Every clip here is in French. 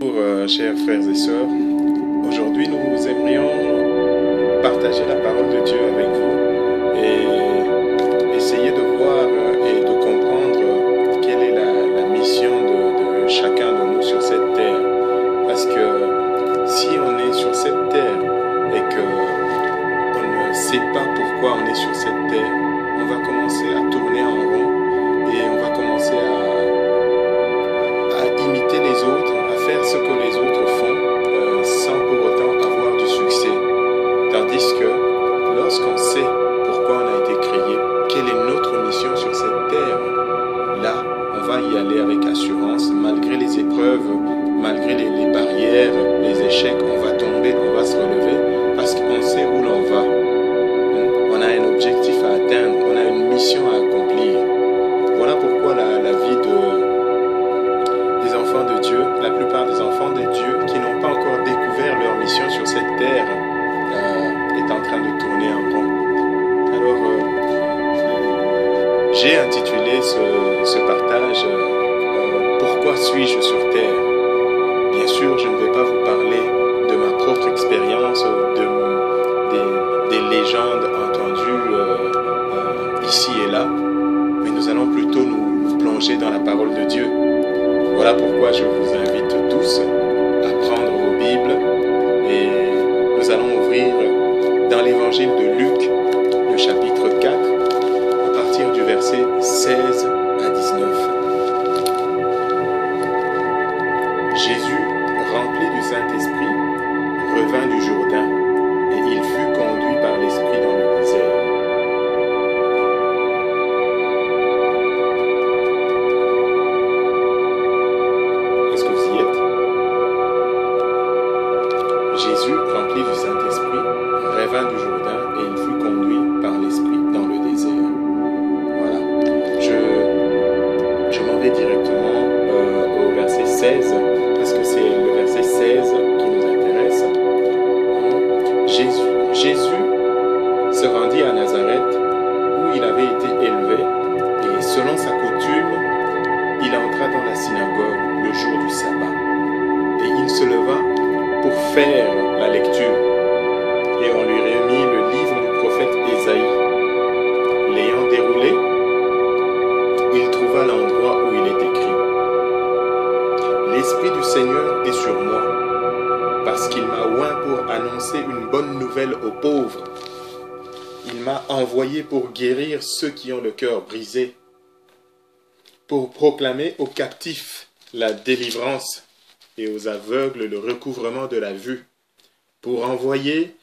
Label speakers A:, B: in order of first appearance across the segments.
A: Bonjour, chers frères et sœurs. Aujourd'hui, nous aimerions partager la parole de Dieu avec vous et essayer de voir et de comprendre quelle est la mission de chacun de nous sur cette terre. Parce que si on est sur cette terre et qu'on ne sait pas pourquoi on est sur cette terre, on va commencer à tourner en rond et on va commencer à imiter les autres, à faire ce que les autres font, sans pour autant avoir du succès. Tandis que lorsqu'on sait pourquoi on a été créé, quelle est notre mission sur cette terre, là, on va y aller avec assurance, malgré les épreuves, malgré les barrières, les échecs, on va tomber, on va se relever, parce qu'on sait où l'on va. On a un objectif à atteindre, on a une mission à accomplir. Voilà pourquoi la vie des enfants de Dieu, la plupart des enfants de Dieu qui n'ont pas encore découvert leur mission sur cette terre est en train de tourner en rond. Alors, j'ai intitulé ce partage Pourquoi suis-je sur terre? Bien sûr, je ne vais pas vous parler de ma propre expérience, des légendes entendues ici et là, mais nous allons plutôt nous plonger dans la parole de Dieu. Voilà pourquoi je vous invite tous à prendre vos Bibles et nous allons ouvrir dans l'évangile de Luc, le chapitre 4, à partir du verset 16 à 19. Jésus, rempli du Saint-Esprit, revint du Jourdain et il fut conduit par l'Esprit dans le désert. Est-ce que vous y êtes? Jésus, rempli du Saint-Esprit, revint du Jourdain et il fut conduit par l'Esprit dans le désert. Voilà. Je m'en vais directement au verset 16, parce que c'est le verset 16 qui nous intéresse. Jésus se rendit à Nazareth, où il avait été élevé, et selon sa coutume, il entra dans la synagogue le jour du sabbat. Et il se leva pour faire la lecture. Et on lui remit le livre du prophète Ésaïe. L'ayant déroulé, il trouva l'endroit où il est écrit: L'Esprit du Seigneur est sur moi, parce qu'il m'a oint pour annoncer une bonne nouvelle aux pauvres. Il m'a envoyé pour guérir ceux qui ont le cœur brisé, pour proclamer aux captifs la délivrance et aux aveugles le recouvrement de la vue, pour renvoyer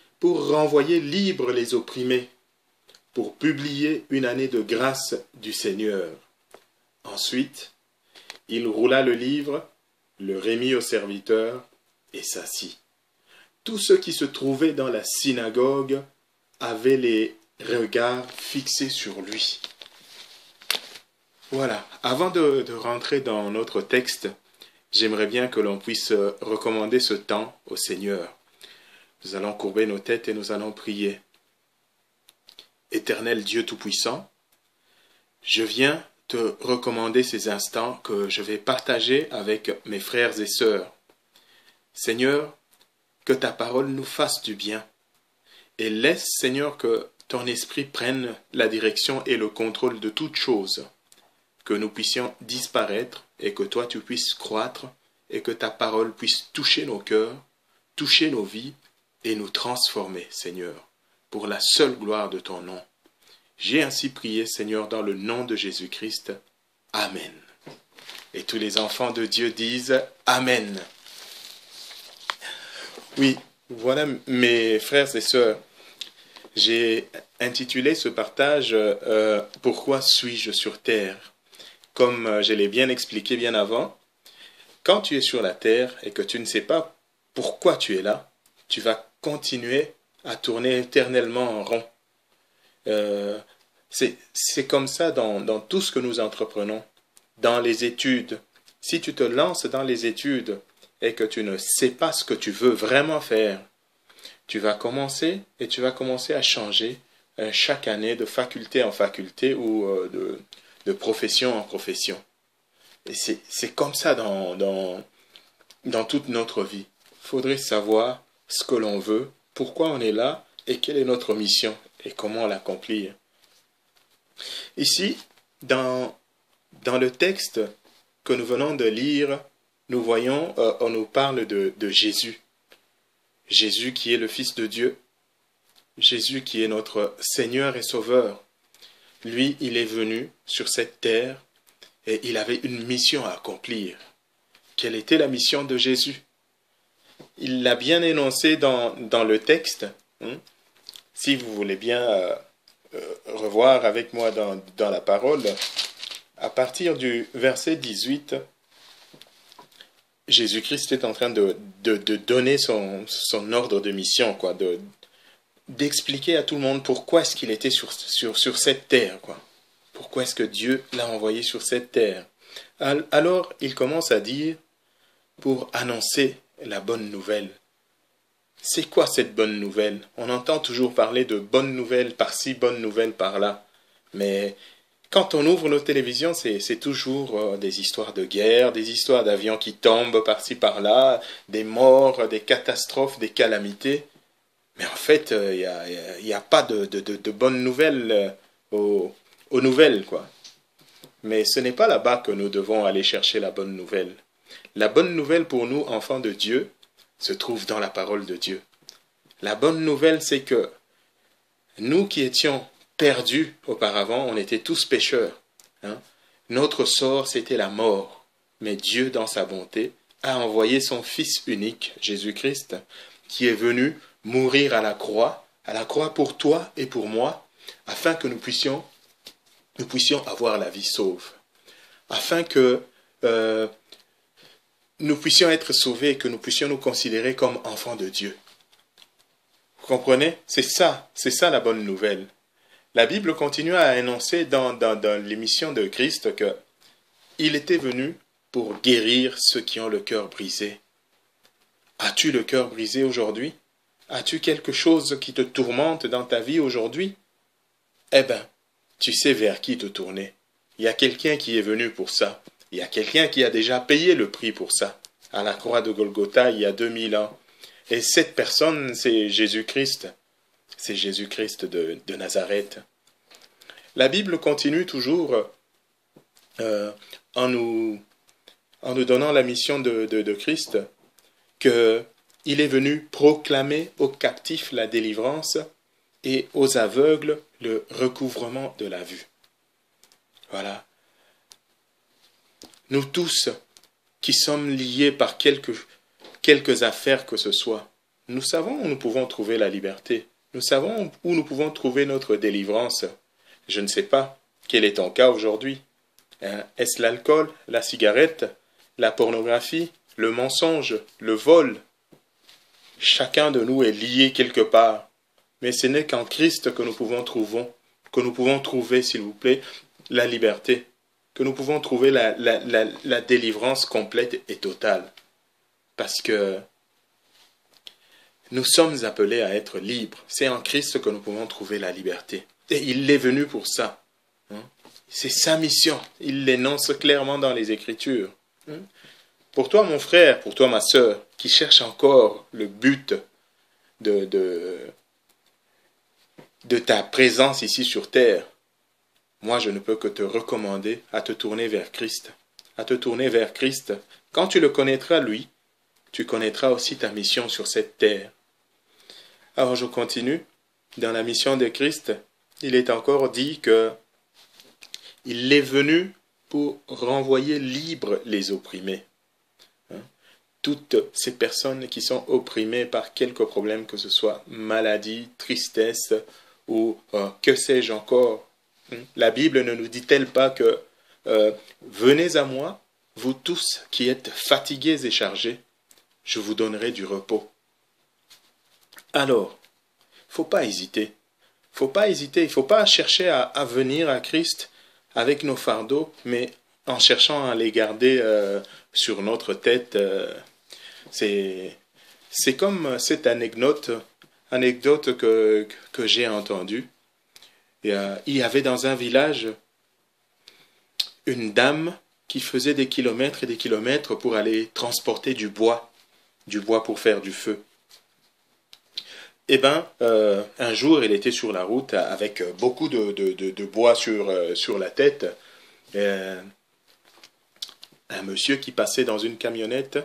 A: libres les opprimés, pour publier une année de grâce du Seigneur. Ensuite, il roula le livre, le remit au serviteur et s'assit. Tous ceux qui se trouvaient dans la synagogue avaient les regards fixés sur lui. Voilà, avant de rentrer dans notre texte, j'aimerais bien que l'on puisse recommander ce temps au Seigneur. Nous allons courber nos têtes et nous allons prier. Éternel Dieu Tout-Puissant, je viens te recommander ces instants que je vais partager avec mes frères et sœurs. Seigneur, que ta parole nous fasse du bien et laisse, Seigneur, que ton esprit prenne la direction et le contrôle de toutes choses, que nous puissions disparaître et que toi tu puisses croître et que ta parole puisse toucher nos cœurs, toucher nos vies et nous transformer, Seigneur, pour la seule gloire de ton nom. J'ai ainsi prié, Seigneur, dans le nom de Jésus-Christ. Amen. Et tous les enfants de Dieu disent Amen. Oui, voilà mes frères et sœurs. J'ai intitulé ce partage Pourquoi suis-je sur terre? Comme je l'ai bien expliqué bien avant, quand tu es sur la terre et que tu ne sais pas pourquoi tu es là, tu vas continuer à tourner éternellement en rond. C'est comme ça dans tout ce que nous entreprenons. Dans les études, si tu te lances dans les études et que tu ne sais pas ce que tu veux vraiment faire, tu vas commencer à changer chaque année de faculté en faculté ou de profession en profession. Et c'est comme ça dans dans toute notre vie. Il faudrait savoir ce que l'on veut, pourquoi on est là et quelle est notre mission et comment l'accomplir. Ici, dans le texte que nous venons de lire, nous voyons, on nous parle de Jésus. Jésus qui est le Fils de Dieu. Jésus qui est notre Seigneur et Sauveur. Lui, il est venu sur cette terre et il avait une mission à accomplir. Quelle était la mission de Jésus? Il l'a bien énoncé dans le texte. Si vous voulez bien revoir avec moi dans la parole, à partir du verset 18, Jésus-Christ est en train de donner son ordre de mission, quoi, d'expliquer à tout le monde pourquoi est-ce qu'il était sur cette terre, quoi. Pourquoi est-ce que Dieu l'a envoyé sur cette terre. Alors, il commence à dire, pour annoncer la bonne nouvelle. C'est quoi cette bonne nouvelle? On entend toujours parler de bonnes nouvelles par-ci, bonnes nouvelles par-là. Mais quand on ouvre nos télévisions, c'est toujours des histoires de guerre, des histoires d'avions qui tombent par-ci, par-là, des morts, des catastrophes, des calamités. Mais en fait, il n'y a pas de bonnes nouvelles aux nouvelles, quoi. Mais ce n'est pas là-bas que nous devons aller chercher la bonne nouvelle. La bonne nouvelle pour nous, enfants de Dieu, se trouve dans la parole de Dieu. La bonne nouvelle, c'est que nous qui étions perdus auparavant, on était tous pécheurs. Notre sort, c'était la mort. Mais Dieu, dans sa bonté, a envoyé son Fils unique, Jésus-Christ, qui est venu mourir à la croix pour toi et pour moi, afin que nous puissions avoir la vie sauve. Afin que nous puissions être sauvés et que nous puissions nous considérer comme enfants de Dieu. Vous comprenez? C'est ça la bonne nouvelle. La Bible continue à énoncer dans l'émission de Christ que il était venu pour guérir ceux qui ont le cœur brisé. As-tu le cœur brisé aujourd'hui? As-tu quelque chose qui te tourmente dans ta vie aujourd'hui? Eh bien, tu sais vers qui te tourner. Il y a quelqu'un qui est venu pour ça. Il y a quelqu'un qui a déjà payé le prix pour ça, à la croix de Golgotha il y a 2000 ans. Et cette personne, c'est Jésus-Christ. C'est Jésus-Christ de Nazareth. La Bible continue toujours en nous donnant la mission de Christ, qu'il est venu proclamer aux captifs la délivrance et aux aveugles le recouvrement de la vue. Voilà. Nous tous qui sommes liés par quelques affaires que ce soit, nous savons où nous pouvons trouver la liberté. Nous savons où nous pouvons trouver notre délivrance. Je ne sais pas quel est ton cas aujourd'hui. Est-ce l'alcool, la cigarette, la pornographie, le mensonge, le vol? Chacun de nous est lié quelque part. Mais ce n'est qu'en Christ que nous pouvons trouver, s'il vous plaît, la liberté. Que nous pouvons trouver la délivrance complète et totale. Parce que nous sommes appelés à être libres. C'est en Christ que nous pouvons trouver la liberté. Et il est venu pour ça. C'est sa mission. Il l'énonce clairement dans les Écritures. Pour toi, mon frère, pour toi, ma sœur, qui cherche encore le but de ta présence ici sur terre, moi, je ne peux que te recommander à te tourner vers Christ. À te tourner vers Christ. Quand tu le connaîtras, lui, tu connaîtras aussi ta mission sur cette terre. Alors, je continue. Dans la mission de Christ, il est encore dit que il est venu pour renvoyer libres les opprimés. Toutes ces personnes qui sont opprimées par quelque problème que ce soit, maladie, tristesse ou que sais-je encore. La Bible ne nous dit-elle pas que venez à moi, vous tous qui êtes fatigués et chargés, je vous donnerai du repos. Alors, il ne faut pas hésiter. Il ne faut pas chercher à venir à Christ avec nos fardeaux, mais en cherchant à les garder sur notre tête. C'est comme cette anecdote que j'ai entendue. Il y avait dans un village une dame qui faisait des kilomètres et des kilomètres pour aller transporter du bois pour faire du feu. Eh bien, un jour, il était sur la route avec beaucoup de bois sur la tête. Un monsieur qui passait dans une camionnette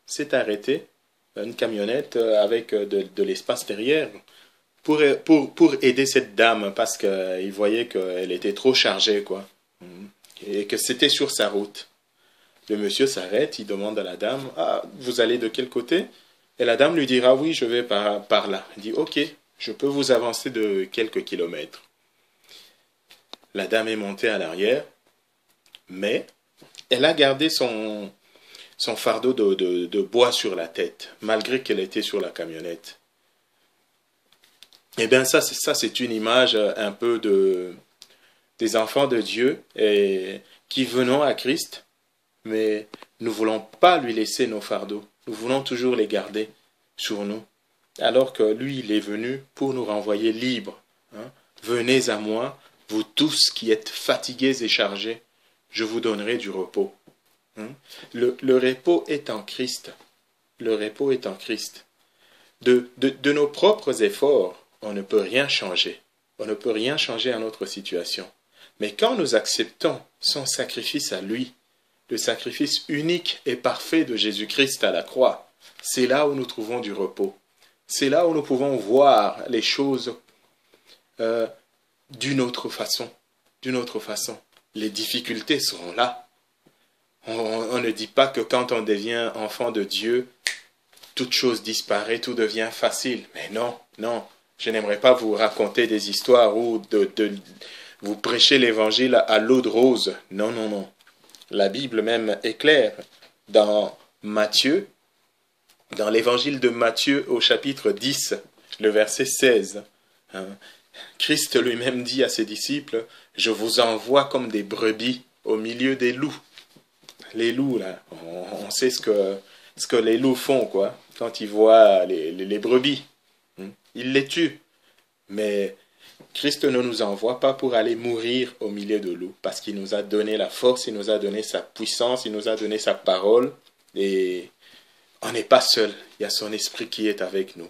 A: s'est arrêté, une camionnette avec de l'espace derrière, pour aider cette dame, parce qu'il voyait qu'elle était trop chargée, quoi, et que c'était sur sa route. Le monsieur s'arrête, il demande à la dame, « Ah, vous allez de quel côté ?» Et la dame lui dira, « Oui, je vais par là. » Il dit, « Ok, je peux vous avancer de quelques kilomètres. » La dame est montée à l'arrière, mais elle a gardé son fardeau de bois sur la tête, malgré qu'elle était sur la camionnette. Eh bien, ça c'est une image un peu des enfants de Dieu qui venons à Christ, mais nous ne voulons pas lui laisser nos fardeaux. Nous voulons toujours les garder sur nous, alors que lui, il est venu pour nous renvoyer libres. Hein. Venez à moi, vous tous qui êtes fatigués et chargés, je vous donnerai du repos. Hein. Le repos est en Christ. Le repos est en Christ. De nos propres efforts, on ne peut rien changer. On ne peut rien changer à notre situation. Mais quand nous acceptons son sacrifice à lui, le sacrifice unique et parfait de Jésus-Christ à la croix, c'est là où nous trouvons du repos. C'est là où nous pouvons voir les choses d'une autre façon. D'une autre façon. Les difficultés seront là. On ne dit pas que quand on devient enfant de Dieu, toute chose disparaît, tout devient facile. Mais non, non. Je n'aimerais pas vous raconter des histoires où vous prêchez l'évangile à l'eau de rose. Non, non, non. La Bible même est claire. Dans Matthieu, dans l'évangile de Matthieu au chapitre 10, le verset 16, hein, Christ lui-même dit à ses disciples, « Je vous envoie comme des brebis au milieu des loups. » Les loups, là, on sait ce que les loups font, quoi, quand ils voient les brebis. Ils les tuent. Mais Christ ne nous envoie pas pour aller mourir au milieu de loups, parce qu'il nous a donné la force, il nous a donné sa puissance, il nous a donné sa parole, et on n'est pas seul. Il y a son esprit qui est avec nous,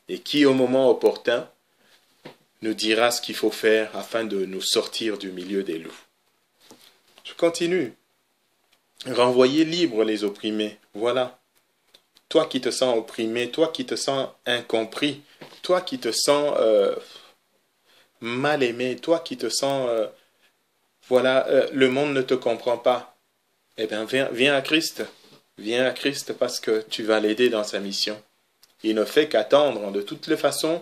A: et qui, au moment opportun, nous dira ce qu'il faut faire afin de nous sortir du milieu des loups. Je continue. Renvoyer libres les opprimés. Voilà. Toi qui te sens opprimé, toi qui te sens incompris, toi qui te sens mal aimé, toi qui te sens, le monde ne te comprend pas. Eh bien, viens à Christ. Viens à Christ parce que tu vas l'aider dans sa mission. Il ne fait qu'attendre. De toutes les façons,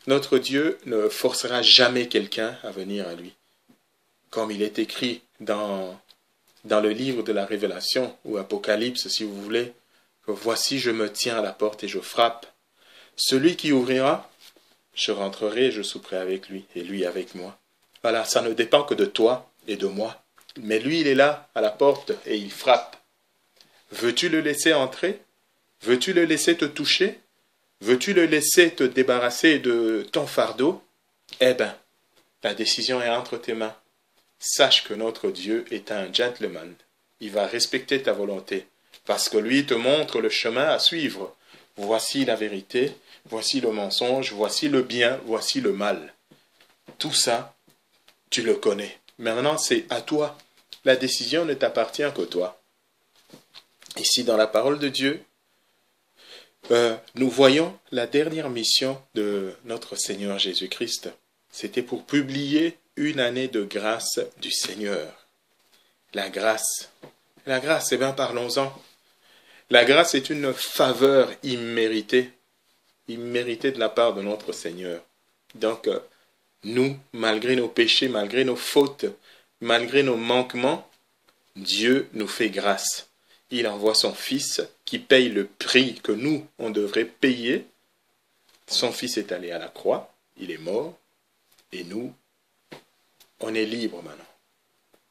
A: notre Dieu ne forcera jamais quelqu'un à venir à lui. Comme il est écrit dans le livre de la Révélation, ou Apocalypse si vous voulez, que voici je me tiens à la porte et je frappe. Celui qui ouvrira, je rentrerai et je souperai avec lui, et lui avec moi. Voilà, ça ne dépend que de toi et de moi. Mais lui, il est là, à la porte, et il frappe. Veux-tu le laisser entrer? Veux-tu le laisser te toucher? Veux-tu le laisser te débarrasser de ton fardeau? Eh bien, la décision est entre tes mains. Sache que notre Dieu est un gentleman. Il va respecter ta volonté, parce que lui te montre le chemin à suivre. Voici la vérité, voici le mensonge, voici le bien, voici le mal. Tout ça, tu le connais. Maintenant, c'est à toi. La décision ne t'appartient que toi. Ici, dans la parole de Dieu, nous voyons la dernière mission de notre Seigneur Jésus-Christ. C'était pour publier une année de grâce du Seigneur. La grâce. La grâce, eh bien, parlons-en. La grâce est une faveur imméritée de la part de notre Seigneur. Donc, nous, malgré nos péchés, malgré nos fautes, malgré nos manquements, Dieu nous fait grâce. Il envoie son Fils qui paye le prix que nous, on devrait payer. Son Fils est allé à la croix, il est mort, et nous, on est libres maintenant.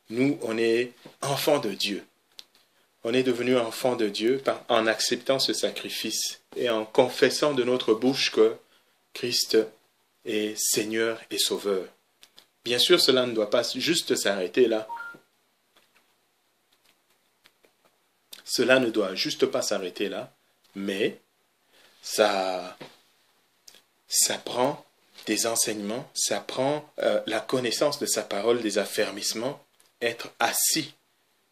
A: Nous, on est enfants de Dieu. On est devenus enfants de Dieu en acceptant ce sacrifice et en confessant de notre bouche que Christ est Seigneur et Sauveur. Bien sûr, cela ne doit pas juste s'arrêter là. cela ne doit juste pas s'arrêter là, mais ça prend des enseignements, ça prend la connaissance de sa parole, des affermissements, être assis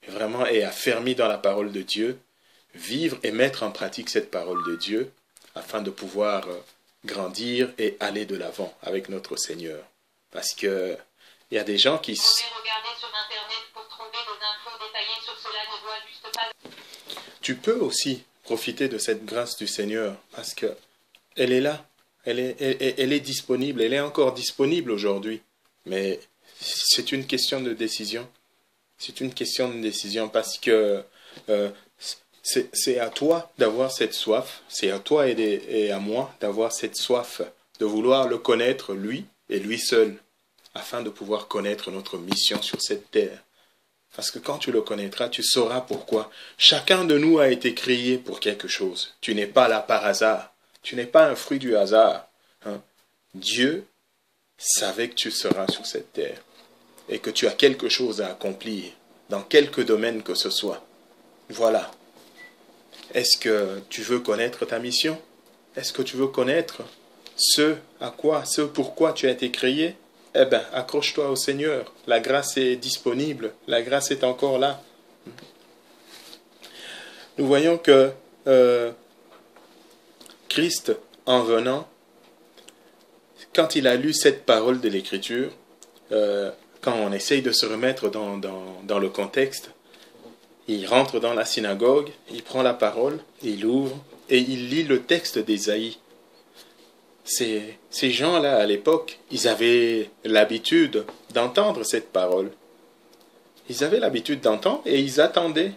A: vraiment et affermi dans la parole de Dieu, vivre et mettre en pratique cette parole de Dieu afin de pouvoir grandir et aller de l'avant avec notre Seigneur. Parce que il y a des gens qui...
B: Vous pouvez regarder sur Internet pour trouver des infos détaillées sur cela, ne doit juste pas...
A: Tu peux aussi profiter de cette grâce du Seigneur parce que elle est là, elle est disponible, elle est encore disponible aujourd'hui. Mais c'est une question de décision. C'est une question de décision parce que c'est à toi d'avoir cette soif, c'est à toi et à moi d'avoir cette soif, de vouloir le connaître lui et lui seul, afin de pouvoir connaître notre mission sur cette terre. Parce que quand tu le connaîtras, tu sauras pourquoi. Chacun de nous a été créé pour quelque chose. Tu n'es pas là par hasard. Tu n'es pas un fruit du hasard. Hein? Dieu savait que tu seras sur cette terre et que tu as quelque chose à accomplir dans quelque domaine que ce soit. Voilà. Est-ce que tu veux connaître ta mission? Est-ce que tu veux connaître ce pourquoi tu as été créé? Eh bien, accroche-toi au Seigneur. La grâce est disponible. La grâce est encore là. Nous voyons que Christ, en venant, quand il a lu cette parole de l'Écriture, quand on essaye de se remettre dans le contexte, il rentre dans la synagogue, il prend la parole, il ouvre et il lit le texte d'Ésaïe. Ces gens-là, à l'époque, ils avaient l'habitude d'entendre cette parole. Ils avaient l'habitude d'entendre et ils attendaient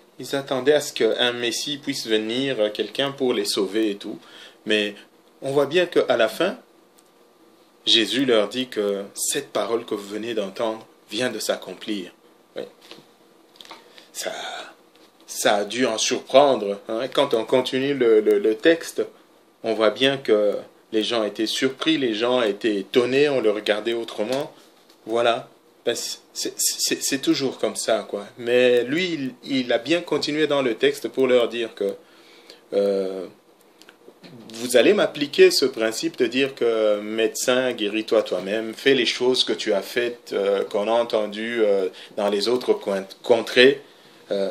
A: à ce qu'un Messie puisse venir, quelqu'un pour les sauver et tout. Mais on voit bien qu'à la fin, Jésus leur dit que cette parole que vous venez d'entendre vient de s'accomplir. Oui. Ça a dû en surprendre. Hein. Quand on continue le texte, on voit bien que les gens étaient surpris, les gens étaient étonnés, on le regardait autrement. Voilà. Ben, c'est toujours comme ça, quoi. Mais lui, il a bien continué dans le texte pour leur dire que vous allez m'appliquer ce principe de dire que médecin, guéris-toi toi-même, fais les choses que tu as faites, qu'on a entendues dans les autres contrées,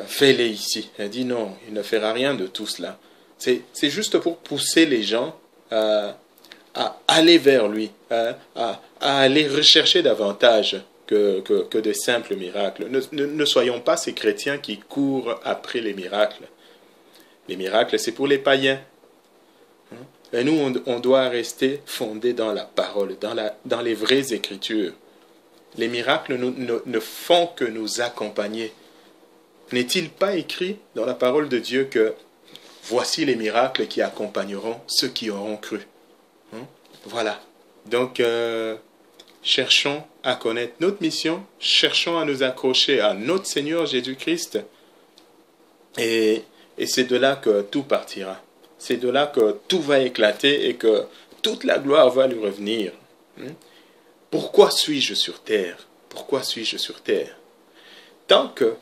A: fais-les ici. Il dit non, il ne fera rien de tout cela. C'est juste pour pousser les gens à aller vers lui, à aller rechercher davantage que de simples miracles. Ne soyons pas ces chrétiens qui courent après les miracles. Les miracles, c'est pour les païens. Et nous, on doit rester fondés dans la parole, dans les vraies Écritures. Les miracles ne font que nous accompagner. N'est-il pas écrit dans la parole de Dieu que voici les miracles qui accompagneront ceux qui auront cru? Voilà. Donc, cherchons à connaître notre mission, cherchons à nous accrocher à notre Seigneur Jésus-Christ, et c'est de là que tout partira. C'est de là que tout va éclater et que toute la gloire va lui revenir. Pourquoi suis-je sur terre? Pourquoi suis-je sur terre? Tant que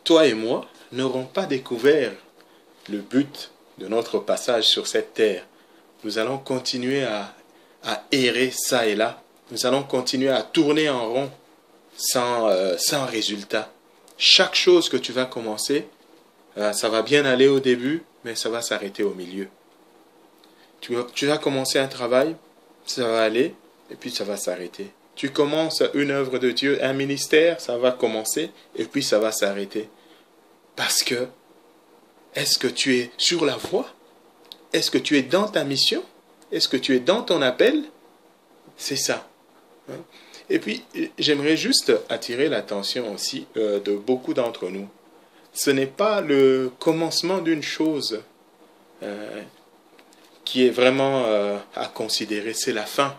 A: toi et moi n'aurons pas découvert le but de notre passage sur cette terre, nous allons continuer à errer ça et là. Nous allons continuer à tourner en rond sans résultat. Chaque chose que tu vas commencer, ça va bien aller au début, mais ça va s'arrêter au milieu. Tu vas commencer un travail, ça va aller, et puis ça va s'arrêter. Tu commences une œuvre de Dieu, un ministère, ça va commencer, et puis ça va s'arrêter. Parce que, est-ce que tu es sur la voie? Est-ce que tu es dans ta mission? Est-ce que tu es dans ton appel? C'est ça. Et puis, j'aimerais juste attirer l'attention aussi de beaucoup d'entre nous. Ce n'est pas le commencement d'une chose qui est vraiment à considérer, c'est la fin.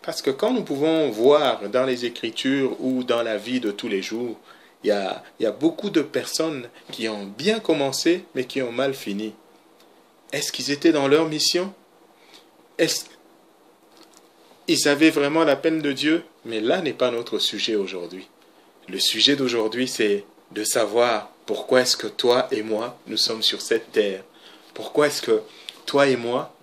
A: Parce que quand nous pouvons voir dans les Écritures ou dans la vie de tous les jours, il y a beaucoup de personnes qui ont bien commencé, mais qui ont mal fini. Est-ce qu'ils étaient dans leur mission? Est-ce qu'ils avaient vraiment la peine de Dieu? Mais là n'est pas notre sujet aujourd'hui. Le sujet d'aujourd'hui, c'est de savoir Pourquoi est-ce que toi et moi, nous sommes sur cette terre? Pourquoi est-ce que toi et moi,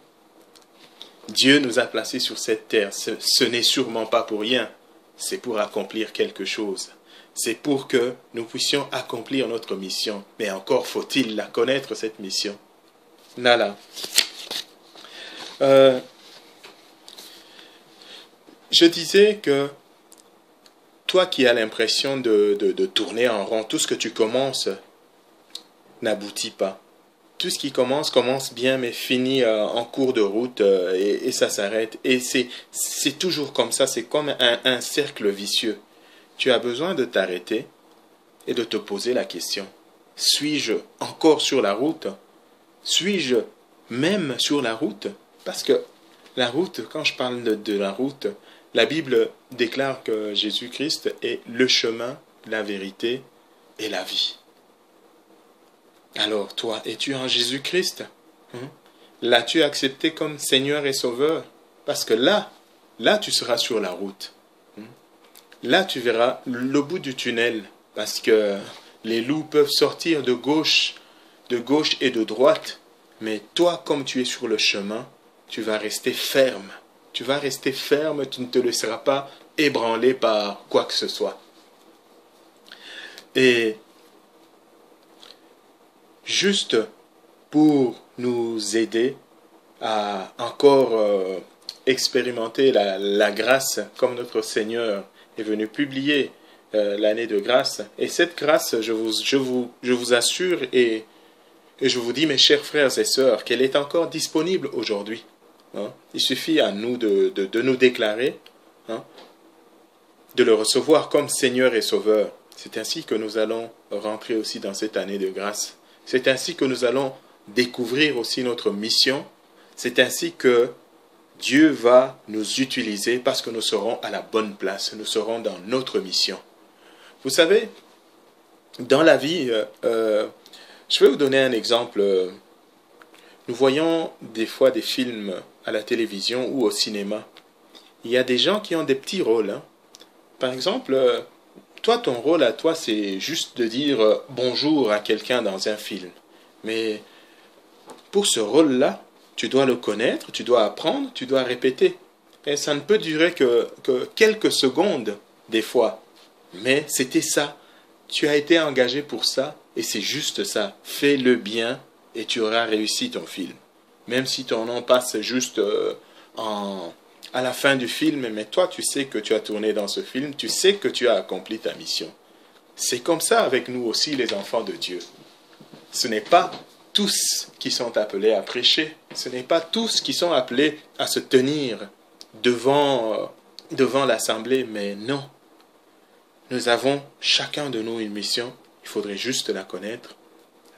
A: Dieu nous a placés sur cette terre? Ce n'est sûrement pas pour rien. C'est pour accomplir quelque chose. C'est pour que nous puissions accomplir notre mission. Mais encore faut-il la connaître, cette mission. Nala. Je disais que toi qui as l'impression de tourner en rond, tout ce que tu commences n'aboutit pas. Tout ce qui commence bien, mais finit en cours de route et ça s'arrête. Et c'est toujours comme ça, c'est comme un cercle vicieux. Tu as besoin de t'arrêter et de te poser la question. Suis-je encore sur la route? Suis-je même sur la route? Parce que la route, quand je parle de la route, la Bible déclare que Jésus-Christ est le chemin, la vérité et la vie. Alors toi, es-tu en Jésus-Christ? L'as-tu accepté comme Seigneur et Sauveur? Parce que là tu seras sur la route. Là tu verras le bout du tunnel, parce que les loups peuvent sortir de gauche et de droite, mais toi, comme tu es sur le chemin, tu vas rester ferme. Tu vas rester ferme, tu ne te laisseras pas ébranler par quoi que ce soit. Et juste pour nous aider à encore expérimenter la grâce, comme notre Seigneur est venu publier l'année de grâce. Et cette grâce, je vous assure et je vous dis, mes chers frères et sœurs, qu'elle est encore disponible aujourd'hui. Il suffit à nous de nous déclarer, de le recevoir comme Seigneur et Sauveur. C'est ainsi que nous allons rentrer aussi dans cette année de grâce. C'est ainsi que nous allons découvrir aussi notre mission. C'est ainsi que Dieu va nous utiliser parce que nous serons à la bonne place. Nous serons dans notre mission. Vous savez, dans la vie, je vais vous donner un exemple. Nous voyons des fois des films à la télévision ou au cinéma. Il y a des gens qui ont des petits rôles. Par exemple, toi, ton rôle à toi, c'est juste de dire bonjour à quelqu'un dans un film. Mais pour ce rôle-là, tu dois le connaître, tu dois apprendre, tu dois répéter. Et ça ne peut durer que quelques secondes, des fois. Mais c'était ça. Tu as été engagé pour ça, et c'est juste ça. Fais-le bien, et tu auras réussi ton film. Même si ton nom passe juste à la fin du film, mais toi, tu sais que tu as tourné dans ce film, tu sais que tu as accompli ta mission. C'est comme ça avec nous aussi, les enfants de Dieu. Ce n'est pas tous qui sont appelés à prêcher. Ce n'est pas tous qui sont appelés à se tenir devant l'assemblée, mais non. Nous avons chacun de nous une mission. Il faudrait juste la connaître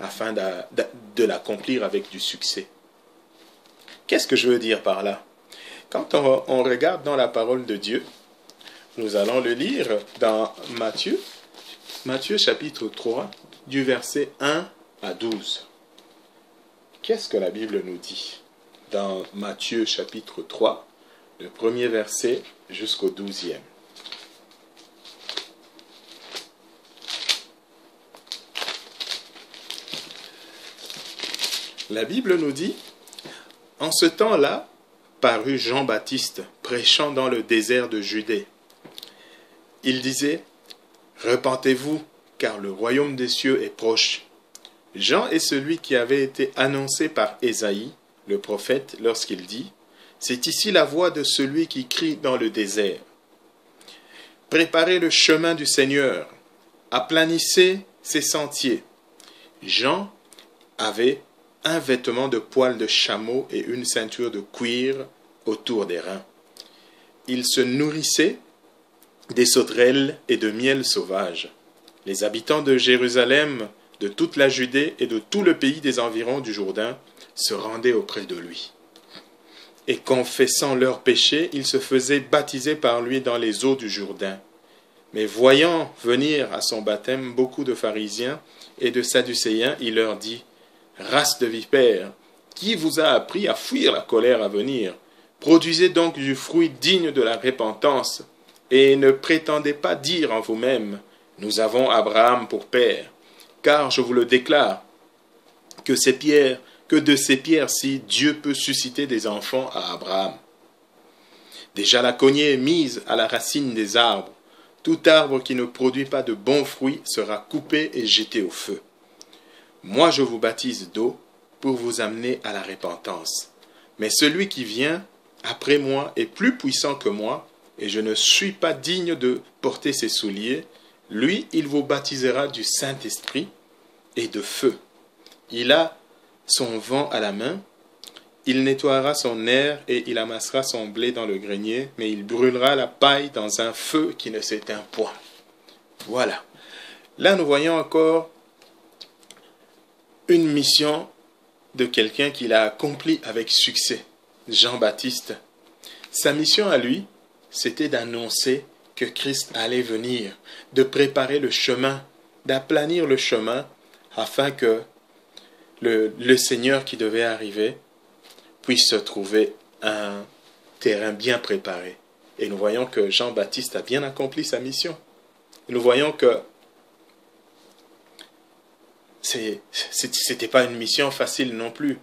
A: afin de l'accomplir avec du succès. Qu'est-ce que je veux dire par là? Quand on regarde dans la parole de Dieu, nous allons le lire dans Matthieu chapitre 3, du verset 1 à 12. Qu'est-ce que la Bible nous dit? Dans Matthieu chapitre 3, le premier verset jusqu'au 12e. La Bible nous dit, « En ce temps-là, parut Jean-Baptiste prêchant dans le désert de Judée. Il disait, « Repentez-vous, car le royaume des cieux est proche. » Jean est celui qui avait été annoncé par Ésaïe, le prophète, lorsqu'il dit, « C'est ici la voix de celui qui crie dans le désert. Préparez le chemin du Seigneur, aplanissez ses sentiers. » Jean avait un vêtement de poil de chameau et une ceinture de cuir autour des reins. Il se nourrissait des sauterelles et de miel sauvage. Les habitants de Jérusalem, de toute la Judée et de tout le pays des environs du Jourdain se rendaient auprès de lui. Et confessant leurs péchés, ils se faisaient baptiser par lui dans les eaux du Jourdain. Mais voyant venir à son baptême beaucoup de pharisiens et de sadducéens, il leur dit, « Race de vipères, qui vous a appris à fuir la colère à venir? Produisez donc du fruit digne de la repentance, et ne prétendez pas dire en vous-même, « Nous avons Abraham pour père. » car je vous le déclare, que de ces pierres-ci, Dieu peut susciter des enfants à Abraham. Déjà la cognée est mise à la racine des arbres. Tout arbre qui ne produit pas de bons fruits sera coupé et jeté au feu. Moi je vous baptise d'eau pour vous amener à la repentance. Mais celui qui vient après moi est plus puissant que moi, et je ne suis pas digne de porter ses souliers. Lui, il vous baptisera du Saint-Esprit et de feu. Il a son vent à la main, il nettoiera son aire et il amassera son blé dans le grenier, mais il brûlera la paille dans un feu qui ne s'éteint point. Voilà. Là, nous voyons encore une mission de quelqu'un qui l'a accompli avec succès, Jean-Baptiste. Sa mission à lui, c'était d'annoncer que Christ allait venir, de préparer le chemin, d'aplanir le chemin, afin que le Seigneur qui devait arriver puisse se trouver un terrain bien préparé. Et nous voyons que Jean-Baptiste a bien accompli sa mission. Et nous voyons que c'était pas une mission facile non plus.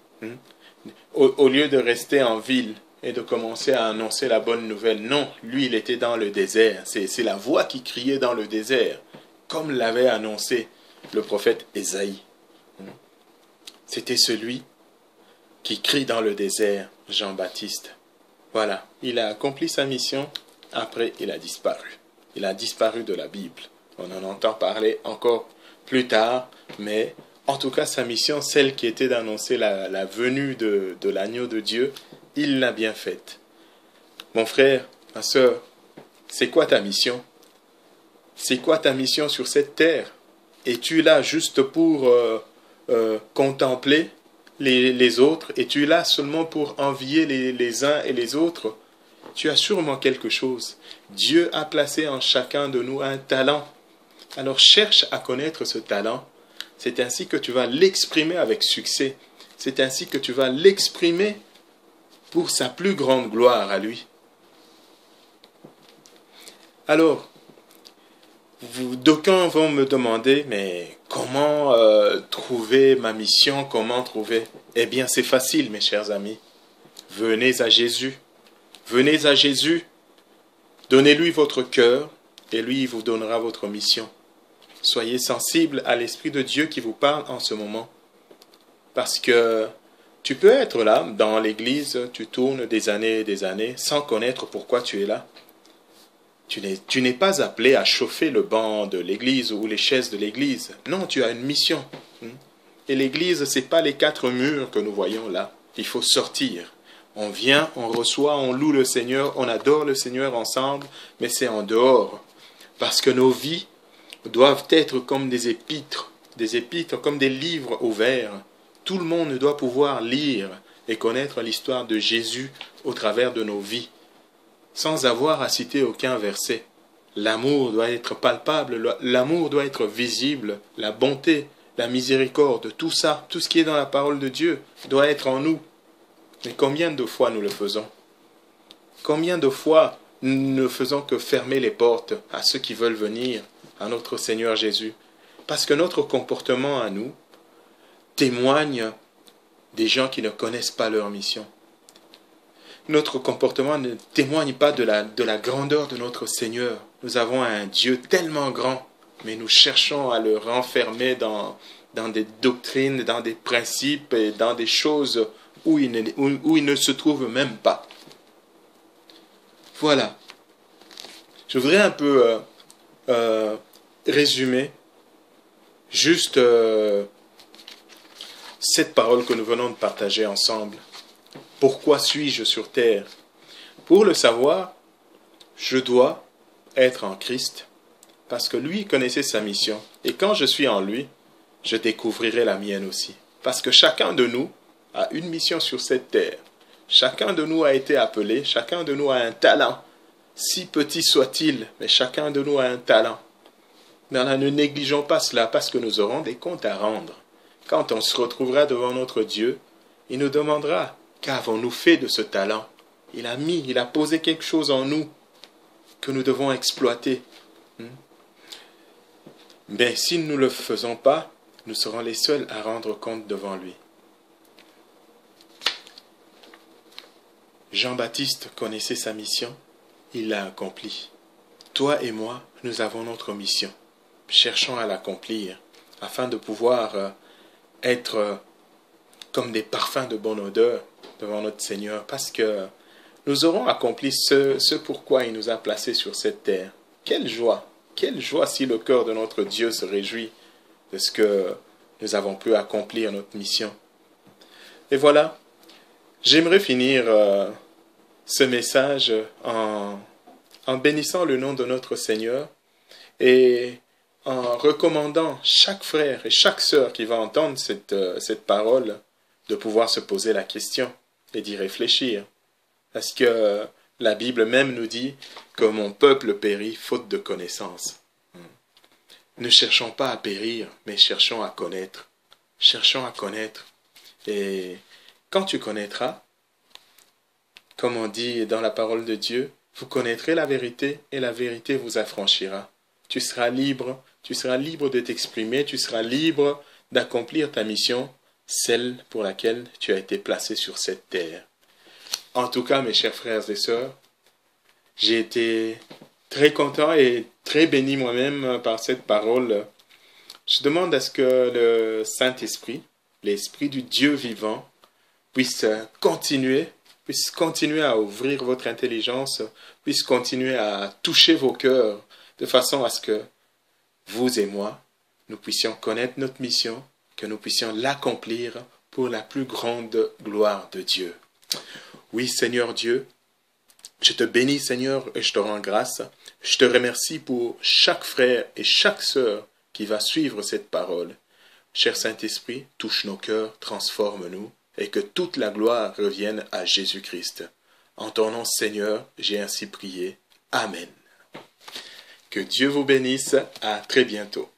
A: Au lieu de rester en ville et de commencer à annoncer la bonne nouvelle, non, lui il était dans le désert. C'est la voix qui criait dans le désert, comme l'avait annoncé le prophète Ésaïe. C'était celui qui crie dans le désert, Jean-Baptiste. Voilà, il a accompli sa mission, après il a disparu. Il a disparu de la Bible. On en entend parler encore plus tard, mais en tout cas sa mission, celle qui était d'annoncer la venue de l'agneau de Dieu, il l'a bien faite. Mon frère, ma sœur, c'est quoi ta mission? C'est quoi ta mission sur cette terre? Es-tu là juste pour contempler les autres? Es-tu là seulement pour envier les uns et les autres? Tu as sûrement quelque chose. Dieu a placé en chacun de nous un talent. Alors cherche à connaître ce talent. C'est ainsi que tu vas l'exprimer avec succès. C'est ainsi que tu vas l'exprimer pour sa plus grande gloire à lui. Alors, d'aucuns vont me demander, mais comment trouver ma mission? Comment trouver? Eh bien, c'est facile, mes chers amis. Venez à Jésus. Venez à Jésus. Donnez-lui votre cœur et lui, il vous donnera votre mission. Soyez sensibles à l'Esprit de Dieu qui vous parle en ce moment. Parce que tu peux être là, dans l'église, tu tournes des années et des années, sans connaître pourquoi tu es là. Tu n'es pas appelé à chauffer le banc de l'église ou les chaises de l'église. Non, tu as une mission. Et l'église, ce n'est pas les 4 murs que nous voyons là. Il faut sortir. On vient, on reçoit, on loue le Seigneur, on adore le Seigneur ensemble, mais c'est en dehors. Parce que nos vies doivent être comme des épîtres comme des livres ouverts. Tout le monde doit pouvoir lire et connaître l'histoire de Jésus au travers de nos vies, sans avoir à citer aucun verset. L'amour doit être palpable, l'amour doit être visible, la bonté, la miséricorde, tout ça, tout ce qui est dans la parole de Dieu doit être en nous. Mais combien de fois nous le faisons? Combien de fois nous ne faisons que fermer les portes à ceux qui veulent venir à notre Seigneur Jésus? Parce que notre comportement à nous témoigne des gens qui ne connaissent pas leur mission. Notre comportement ne témoigne pas de la grandeur de notre Seigneur. Nous avons un Dieu tellement grand, mais nous cherchons à le renfermer dans des doctrines, dans des principes et dans des choses où il ne se trouve même pas. Voilà. Je voudrais un peu résumer juste cette parole que nous venons de partager ensemble. Pourquoi suis-je sur terre? Pour le savoir, je dois être en Christ, parce que lui connaissait sa mission. Et quand je suis en lui, je découvrirai la mienne aussi. Parce que chacun de nous a une mission sur cette terre. Chacun de nous a été appelé, chacun de nous a un talent. Si petit soit-il, mais chacun de nous a un talent. Mais ne négligeons pas cela, parce que nous aurons des comptes à rendre. Quand on se retrouvera devant notre Dieu, il nous demandera: qu'avons-nous fait de ce talent? Il a posé quelque chose en nous que nous devons exploiter. Mais si nous ne le faisons pas, nous serons les seuls à rendre compte devant lui. Jean-Baptiste connaissait sa mission, il l'a accomplie. Toi et moi, nous avons notre mission. Cherchons à l'accomplir, afin de pouvoir être comme des parfums de bonne odeur devant notre Seigneur, parce que nous aurons accompli ce pourquoi il nous a placés sur cette terre. Quelle joie si le cœur de notre Dieu se réjouit de ce que nous avons pu accomplir notre mission. Et voilà, j'aimerais finir ce message en bénissant le nom de notre Seigneur et en recommandant chaque frère et chaque sœur qui va entendre cette parole de pouvoir se poser la question et d'y réfléchir. Parce que la Bible même nous dit que mon peuple périt faute de connaissance. Ne cherchons pas à périr, mais cherchons à connaître. Cherchons à connaître. Et quand tu connaîtras, comme on dit dans la parole de Dieu, vous connaîtrez la vérité et la vérité vous affranchira. Tu seras libre de t'exprimer, tu seras libre d'accomplir ta mission, celle pour laquelle tu as été placé sur cette terre. En tout cas, mes chers frères et sœurs, j'ai été très content et très béni moi-même par cette parole. Je demande à ce que le Saint-Esprit, l'Esprit du Dieu vivant, puisse continuer à ouvrir votre intelligence, puisse continuer à toucher vos cœurs, de façon à ce que vous et moi, nous puissions connaître notre mission, que nous puissions l'accomplir pour la plus grande gloire de Dieu. Oui, Seigneur Dieu, je te bénis, Seigneur, et je te rends grâce. Je te remercie pour chaque frère et chaque sœur qui va suivre cette parole. Cher Saint-Esprit, touche nos cœurs, transforme-nous, et que toute la gloire revienne à Jésus-Christ. En ton nom, Seigneur, j'ai ainsi prié. Amen. Que Dieu vous bénisse. À très bientôt.